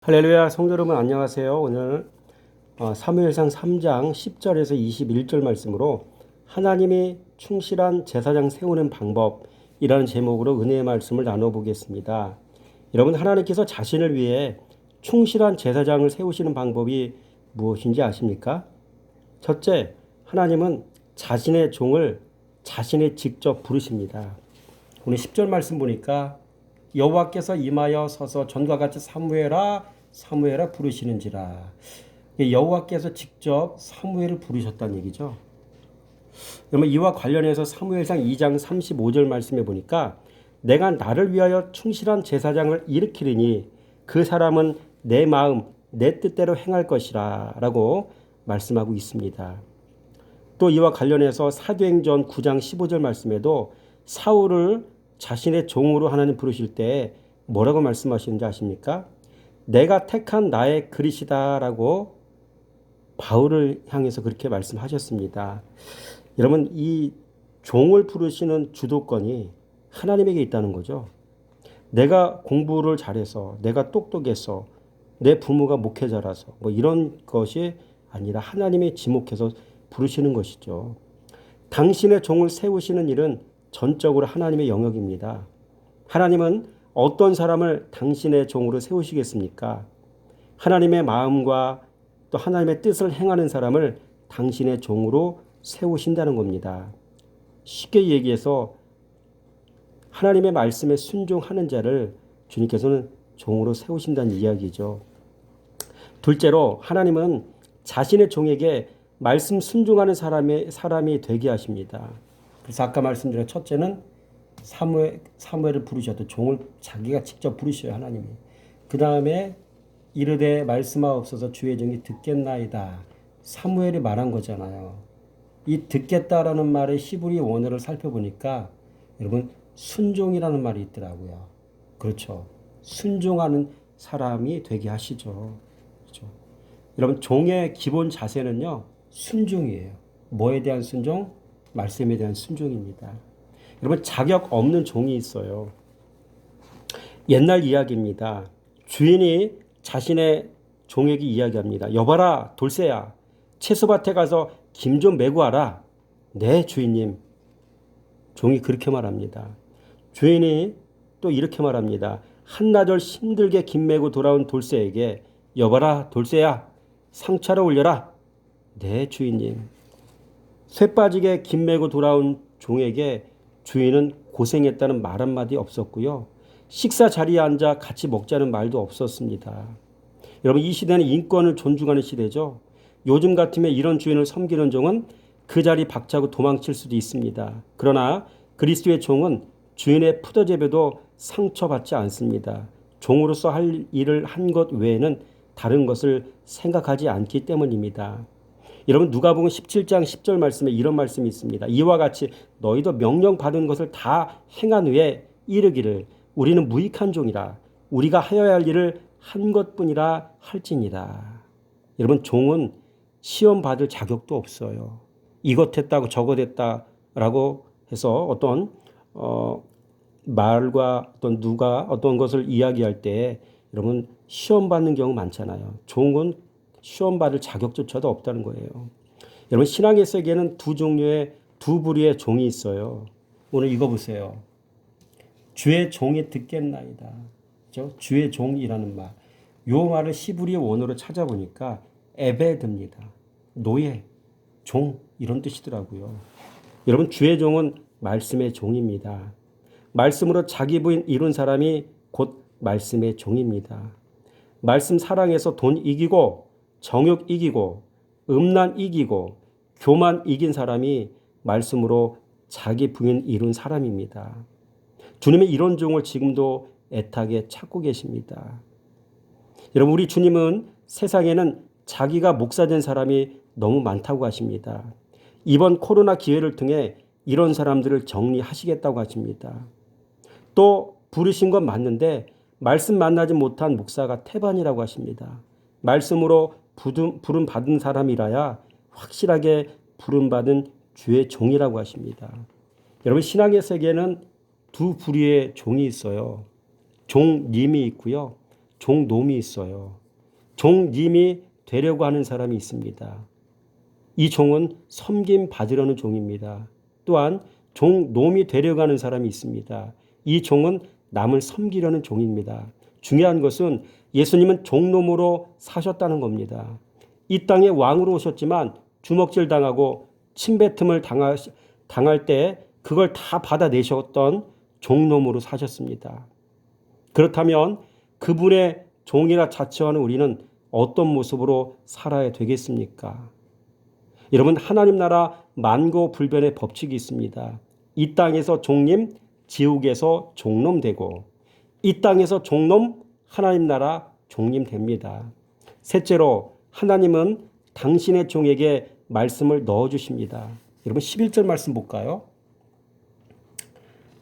할렐루야, 성도 여러분 안녕하세요. 오늘 사무엘상 3장 10절에서 21절 말씀으로 하나님이 충실한 제사장 세우는 방법이라는 제목으로 은혜의 말씀을 나눠보겠습니다. 여러분, 하나님께서 자신을 위해 충실한 제사장을 세우시는 방법이 무엇인지 아십니까? 첫째, 하나님은 자신의 종을 자신이 직접 부르십니다. 오늘 10절 말씀 보니까 여호와께서 임하여 서서 전과 같이 사무엘아 사무엘아 부르시는지라. 여호와께서 직접 사무엘을 부르셨다는 얘기죠. 그러면 이와 관련해서 사무엘상 2장 35절 말씀에 보니까 내가 나를 위하여 충실한 제사장을 일으키리니 그 사람은 내 마음 내 뜻대로 행할 것이라 라고 말씀하고 있습니다. 또 이와 관련해서 사도행전 9장 15절 말씀에도 사울을 자신의 종으로 하나님 부르실 때 뭐라고 말씀하시는지 아십니까? 내가 택한 나의 그릇이다라고 바울을 향해서 그렇게 말씀하셨습니다. 여러분, 이 종을 부르시는 주도권이 하나님에게 있다는 거죠. 내가 공부를 잘해서, 내가 똑똑해서, 내 부모가 목회자라서 뭐 이런 것이 아니라 하나님의 지목해서 부르시는 것이죠. 당신의 종을 세우시는 일은 전적으로 하나님의 영역입니다. 하나님은 어떤 사람을 당신의 종으로 세우시겠습니까? 하나님의 마음과 또 하나님의 뜻을 행하는 사람을 당신의 종으로 세우신다는 겁니다. 쉽게 얘기해서 하나님의 말씀에 순종하는 자를 주님께서는 종으로 세우신다는 이야기죠. 둘째로 하나님은 자신의 종에게 말씀 순종하는 사람이 되게 하십니다. 그래서 아까 말씀드린 첫째는 사무엘을 부르셔도 종을 자기가 직접 부르셔요, 하나님이. 그 다음에 이르되 말씀하옵소서 주의 종이 듣겠나이다. 사무엘이 말한 거잖아요. 이 듣겠다라는 말의 히브리 원어를 살펴보니까 여러분 순종이라는 말이 있더라고요. 그렇죠. 순종하는 사람이 되게 하시죠. 그렇죠. 여러분 종의 기본 자세는요 순종이에요. 뭐에 대한 순종? 말씀에 대한 순종입니다. 여러분 자격 없는 종이 있어요. 옛날 이야기입니다. 주인이 자신의 종에게 이야기합니다. 여봐라 돌쇠야, 채소밭에 가서 김 좀 메고 와라. 네 주인님. 종이 그렇게 말합니다. 주인이 또 이렇게 말합니다. 한나절 힘들게 김 메고 돌아온 돌쇠에게 여봐라 돌쇠야, 상차려 올려라. 네 주인님. 쇠 빠지게 김 메고 돌아온 종에게 주인은 고생했다는 말 한마디 없었고요. 식사 자리에 앉아 같이 먹자는 말도 없었습니다. 여러분 이 시대는 인권을 존중하는 시대죠. 요즘 같으면 이런 주인을 섬기는 종은 그 자리 박차고 도망칠 수도 있습니다. 그러나 그리스도의 종은 주인의 푸더제배도 상처받지 않습니다. 종으로서 할 일을 한 것 외에는 다른 것을 생각하지 않기 때문입니다. 여러분 누가복음 17장 10절 말씀에 이런 말씀이 있습니다. 이와 같이 너희도 명령받은 것을 다 행한 후에 이르기를 우리는 무익한 종이라 우리가 하여야 할 일을 한 것뿐이라 할지니라. 여러분 종은 시험 받을 자격도 없어요. 이것 했다고 저것 했다라고 해서 어떤 말과 어떤 누가 어떤 것을 이야기할 때 여러분 시험 받는 경우 많잖아요. 종은 시험 받을 자격조차도 없다는 거예요. 여러분 신앙의 세계에는 두 부류의 종이 있어요. 오늘 이거 보세요. 주의 종이 듣겠나이다. 그렇죠? 주의 종이라는 말. 요 말을 히브리 원어로 찾아보니까 에베드입니다. 노예, 종 이런 뜻이더라고요. 여러분 주의 종은 말씀의 종입니다. 말씀으로 자기 부인 이룬 사람이 곧 말씀의 종입니다. 말씀 사랑해서 돈 이기고 정욕 이기고 음란 이기고 교만 이긴 사람이 말씀으로 자기 부인 이룬 사람입니다. 주님의 이런 종을 지금도 애타게 찾고 계십니다. 여러분 우리 주님은 세상에는 자기가 목사된 사람이 너무 많다고 하십니다. 이번 코로나 기회를 통해 이런 사람들을 정리하시겠다고 하십니다. 또 부르신 건 맞는데 말씀 만나지 못한 목사가 태반이라고 하십니다. 말씀으로 부름 받은 사람이라야 확실하게 부름 받은 주의 종이라고 하십니다. 여러분 신앙의 세계에는 두 부류의 종이 있어요. 종님이 있고요. 종놈이 있어요. 종님이 되려고 하는 사람이 있습니다. 이 종은 섬김 받으려는 종입니다. 또한 종놈이 되려고 하는 사람이 있습니다. 이 종은 남을 섬기려는 종입니다. 중요한 것은 예수님은 종놈으로 사셨다는 겁니다. 이 땅에 왕으로 오셨지만 주먹질 당하고 침뱉음을 당할 때 그걸 다 받아내셨던 종놈으로 사셨습니다. 그렇다면 그분의 종이라 자처하는 우리는 어떤 모습으로 살아야 되겠습니까? 여러분, 하나님 나라 만고불변의 법칙이 있습니다. 이 땅에서 종님, 지옥에서 종놈 되고, 이 땅에서 종놈, 하나님 나라 종님 됩니다. 셋째로 하나님은 당신의 종에게 말씀을 넣어주십니다. 여러분 11절 말씀 볼까요?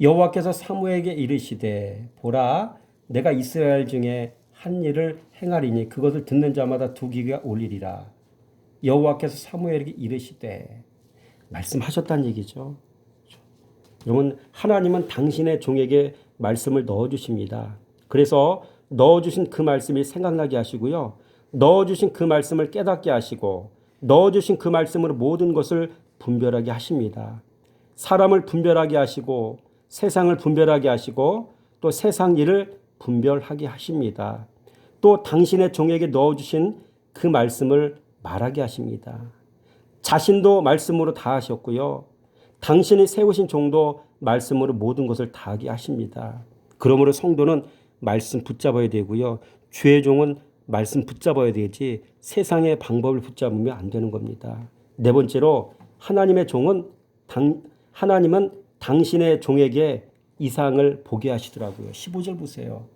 여호와께서 사무엘에게 이르시되 보라 내가 이스라엘 중에 한 일을 행하리니 그것을 듣는 자마다 두 귀가 올리리라. 여호와께서 사무엘에게 이르시되 말씀하셨다는 얘기죠. 여러분 하나님은 당신의 종에게 말씀을 넣어주십니다. 그래서 넣어주신 그 말씀이 생각나게 하시고요. 넣어주신 그 말씀을 깨닫게 하시고 넣어주신 그 말씀으로 모든 것을 분별하게 하십니다. 사람을 분별하게 하시고 세상을 분별하게 하시고 또 세상 일을 분별하게 하십니다. 또 당신의 종에게 넣어주신 그 말씀을 말하게 하십니다. 자신도 말씀으로 다 하셨고요. 당신이 세우신 종도 말씀으로 모든 것을 다 하게 하십니다. 그러므로 성도는 말씀 붙잡아야 되고요. 주의 종은 말씀 붙잡아야 되지 세상의 방법을 붙잡으면 안 되는 겁니다. 네 번째로 하나님의 종은 하나님은 당신의 종에게 이상을 보게 하시더라고요. 15절 보세요.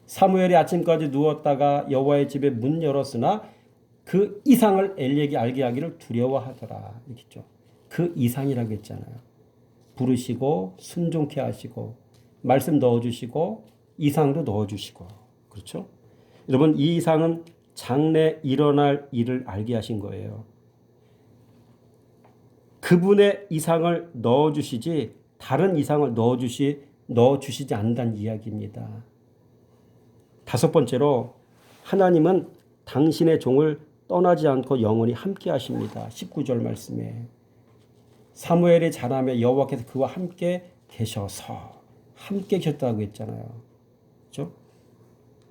사무엘이 아침까지 누웠다가 여호와의 집에 문 열었으나 그 이상을 엘리에게 알게 하기를 두려워하더라. 이렇게죠. 그 이상이라고 했잖아요. 부르시고 순종케 하시고 말씀 넣어주시고 이상도 넣어주시고 그렇죠? 여러분 이 이상은 장래 일어날 일을 알게 하신 거예요. 그분의 이상을 넣어주시지 다른 이상을 넣어주시지 않는다는 이야기입니다. 다섯 번째로 하나님은 당신의 종을 떠나지 않고 영원히 함께 하십니다. 19절 말씀에 사무엘이 자라며 여호와께서 그와 함께 계셔서 함께 계셨다고 했잖아요. 그렇죠?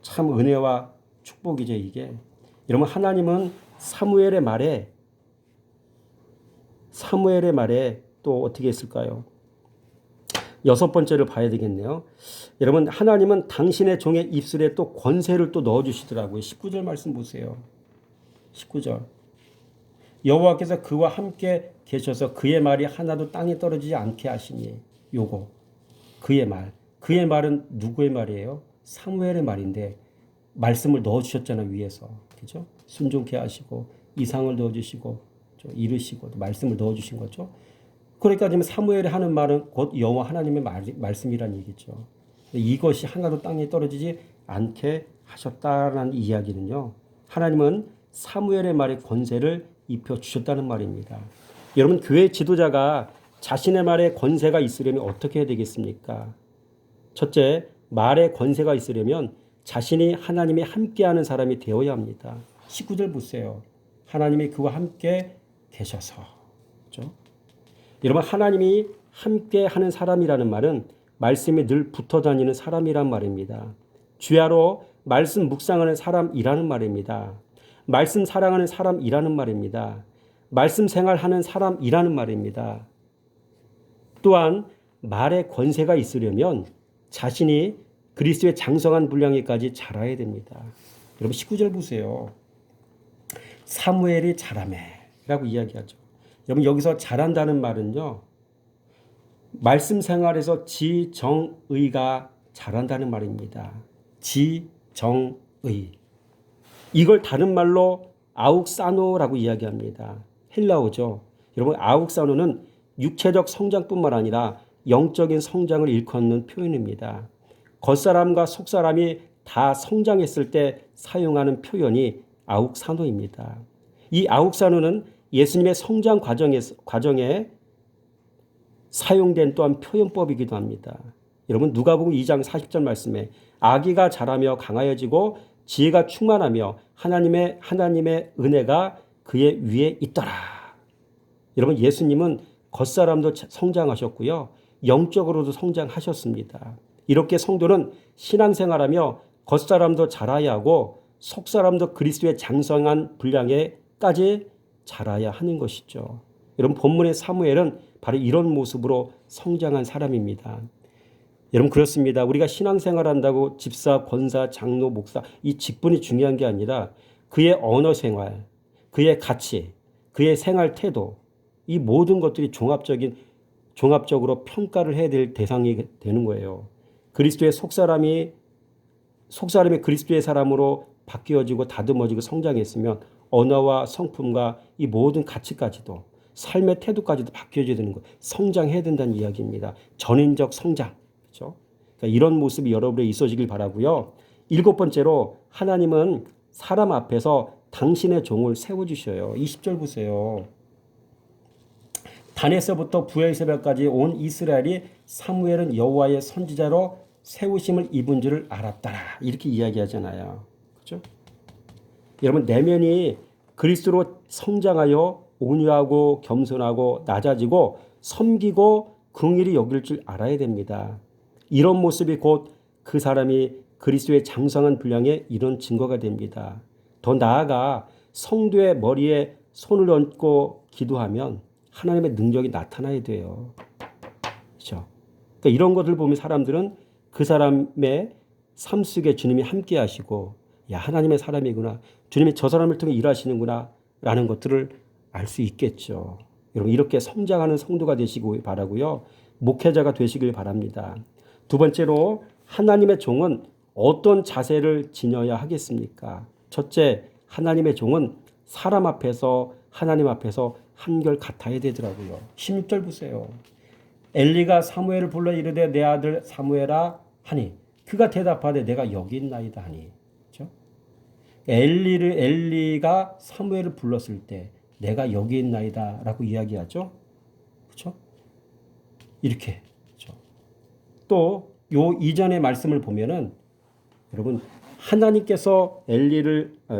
참 은혜와 축복이죠 이게. 여러분 하나님은 사무엘의 말에 또 어떻게 했을까요? 여섯 번째를 봐야 되겠네요. 여러분 하나님은 당신의 종의 입술에 또 권세를 또 넣어주시더라고요. 19절 말씀 보세요. 19절 여호와께서 그와 함께 계셔서 그의 말이 하나도 땅에 떨어지지 않게 하시니 요거 그의 말은 누구의 말이에요? 사무엘의 말인데 말씀을 넣어주셨잖아요 위에서. 그죠? 순종케 하시고 이상을 넣어주시고 이르시고 말씀을 넣어주신 거죠. 그러니까 지금 사무엘이 하는 말은 곧 여호와 하나님의 말씀이란 얘기죠. 이것이 하나도 땅에 떨어지지 않게 하셨다는 이야기는요. 하나님은 사무엘의 말에 권세를 입혀주셨다는 말입니다. 여러분 교회 지도자가 자신의 말에 권세가 있으려면 어떻게 해야 되겠습니까? 첫째, 말에 권세가 있으려면 자신이 하나님이 함께하는 사람이 되어야 합니다. 19절 보세요. 하나님이 그와 함께 계셔서. 그렇죠? 여러분 하나님이 함께하는 사람이라는 말은 말씀에 늘 붙어 다니는 사람이란 말입니다. 주야로 말씀 묵상하는 사람이라는 말입니다. 말씀 사랑하는 사람이라는 말입니다. 말씀 생활하는 사람이라는 말입니다. 또한 말에 권세가 있으려면 자신이 그리스도의 장성한 분량에까지 자라야 됩니다. 여러분 19절 보세요. 사무엘이 자라매라고 이야기하죠. 여러분 여기서 자란다는 말은요. 말씀 생활에서 지정의가 자란다는 말입니다. 지정의. 이걸 다른 말로 아욱사노라고 이야기합니다. 헬라어죠. 여러분 아욱사노는 육체적 성장뿐만 아니라 영적인 성장을 일컫는 표현입니다. 겉사람과 속사람이 다 성장했을 때 사용하는 표현이 아욱사노입니다. 이 아욱사노는 예수님의 성장 과정에 사용된 또한 표현법이기도 합니다. 여러분 누가복음 2장 40절 말씀에 아기가 자라며 강하여지고 지혜가 충만하며 하나님의 은혜가 그의 위에 있더라. 여러분, 예수님은 겉사람도 성장하셨고요. 영적으로도 성장하셨습니다. 이렇게 성도는 신앙생활하며 겉사람도 자라야 하고 속사람도 그리스도의 장성한 분량에까지 자라야 하는 것이죠. 여러분, 본문의 사무엘은 바로 이런 모습으로 성장한 사람입니다. 여러분, 그렇습니다. 우리가 신앙생활한다고 집사, 권사, 장로, 목사 이 직분이 중요한 게 아니라 그의 언어 생활, 그의 가치, 그의 생활 태도, 이 모든 것들이 종합적으로 평가를 해야 될 대상이 되는 거예요. 그리스도의 속사람이 그리스도의 사람으로 바뀌어지고 다듬어지고 성장했으면 언어와 성품과 이 모든 가치까지도 삶의 태도까지도 바뀌어져야 되는 거예요. 성장해야 된다는 이야기입니다. 전인적 성장. 그렇죠? 그러니까 이런 모습이 여러분에 있어지길 바라고요. 7번째로 하나님은 사람 앞에서 당신의 종을 세워주셔요. 20절 보세요. 단에서부터 부엘세바까지 온 이스라엘이 사무엘은 여호와의 선지자로 세우심을 입은 줄을 알았더라. 이렇게 이야기하잖아요. 그렇죠? 여러분, 내면이 그리스도로 성장하여 온유하고 겸손하고 낮아지고 섬기고 긍휼히 여길 줄 알아야 됩니다. 이런 모습이 곧 그 사람이 그리스도의 장성한 분량의 이런 증거가 됩니다. 더 나아가 성도의 머리에 손을 얹고 기도하면 하나님의 능력이 나타나야 돼요. 그렇죠? 그러니까 이런 것을 보면 사람들은 그 사람의 삶 속에 주님이 함께 하시고, 야, 하나님의 사람이구나, 주님이 저 사람을 통해 일하시는구나 라는 것들을 알 수 있겠죠. 여러분, 이렇게 성장하는 성도가 되시길 바라고요. 목회자가 되시길 바랍니다. 두 번째로 하나님의 종은 어떤 자세를 지녀야 하겠습니까? 첫째, 하나님의 종은 사람 앞에서 하나님 앞에서 한결 같아야 되더라고요. 16절 보세요. 엘리가 사무엘을 불러 이르되 내 아들 사무엘아 하니 그가 대답하되 내가 여기 있나이다 하니. 그렇죠? 엘리가 사무엘을 불렀을 때 내가 여기 있나이다 라고 이야기하죠. 그렇죠? 이렇게. 그렇죠? 또 요 이전의 말씀을 보면은 여러분, 하나님께서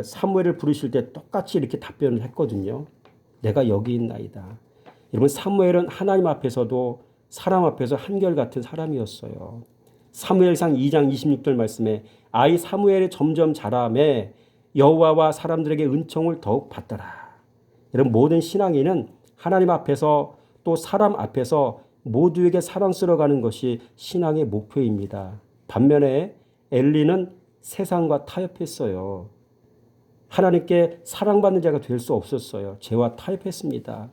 사무엘을 부르실 때 똑같이 이렇게 답변을 했거든요. 내가 여기 있나이다. 여러분, 사무엘은 하나님 앞에서도 사람 앞에서 한결같은 사람이었어요. 사무엘상 2장 26절 말씀에 아이 사무엘이 점점 자라매 여호와와 사람들에게 은총을 더욱 받더라. 여러분, 모든 신앙인은 하나님 앞에서 또 사람 앞에서 모두에게 사랑스러워가는 것이 신앙의 목표입니다. 반면에 엘리는 세상과 타협했어요. 하나님께 사랑받는 자가 될 수 없었어요. 죄와 타협했습니다.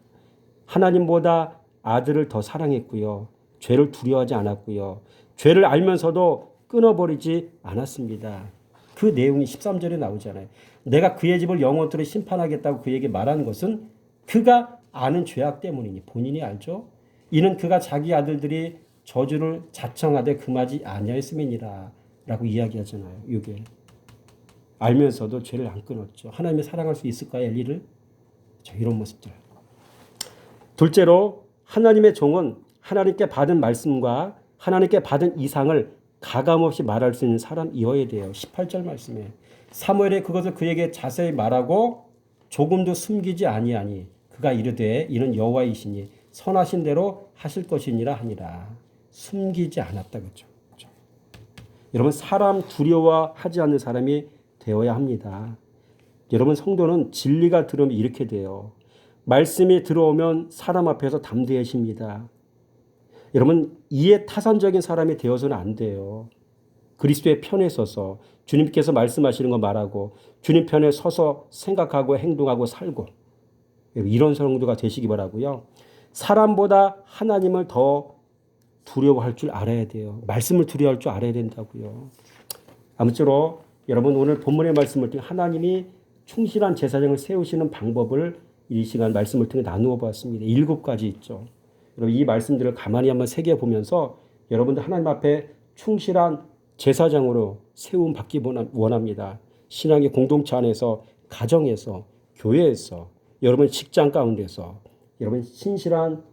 하나님보다 아들을 더 사랑했고요. 죄를 두려워하지 않았고요. 죄를 알면서도 끊어버리지 않았습니다. 그 내용이 13절에 나오잖아요. 내가 그의 집을 영원토록 심판하겠다고 그에게 말한 것은 그가 아는 죄악 때문이니. 본인이 알죠. 이는 그가 자기 아들들이 저주를 자청하되 금하지 아니하였음이니라 라고 이야기하잖아요. 이게 알면서도 죄를 안 끊었죠. 하나님이 사랑할 수 있을까요, 엘리를? 이런 모습들. 둘째로 하나님의 종은 하나님께 받은 말씀과 하나님께 받은 이상을 가감없이 말할 수 있는 사람이어야 돼요. 18절 말씀에 사무엘이 그것을 그에게 자세히 말하고 조금도 숨기지 아니하니 그가 이르되 이는 여호와이시니 선하신 대로 하실 것이니라 하니라. 숨기지 않았다. 그렇죠? 여러분, 사람 두려워하지 않는 사람이 되어야 합니다. 여러분, 성도는 진리가 들어오면 이렇게 돼요. 말씀이 들어오면 사람 앞에서 담대해집니다. 여러분, 이해 타산적인 사람이 되어서는 안 돼요. 그리스도의 편에 서서 주님께서 말씀하시는 거 말하고 주님 편에 서서 생각하고 행동하고 살고, 이런 성도가 되시기 바라고요. 사람보다 하나님을 더 두려워할 줄 알아야 돼요. 말씀을 두려워할 줄 알아야 된다고요. 아무쪼록 여러분, 오늘 본문의 말씀을 통해 하나님이 충실한 제사장을 세우시는 방법을 이 시간 말씀을 통해 나누어 보았습니다. 7가지 있죠. 여러분, 이 말씀들을 가만히 한번 새겨보면서 여러분들 하나님 앞에 충실한 제사장으로 세움 받기 원합니다. 신앙의 공동체 안에서, 가정에서, 교회에서, 여러분 직장 가운데서 여러분 신실한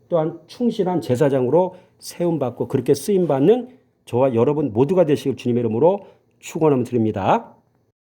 또한 충실한 제사장으로 세움받고 그렇게 쓰임받는 저와 여러분 모두가 되시길 주님의 이름으로 축원하며 드립니다.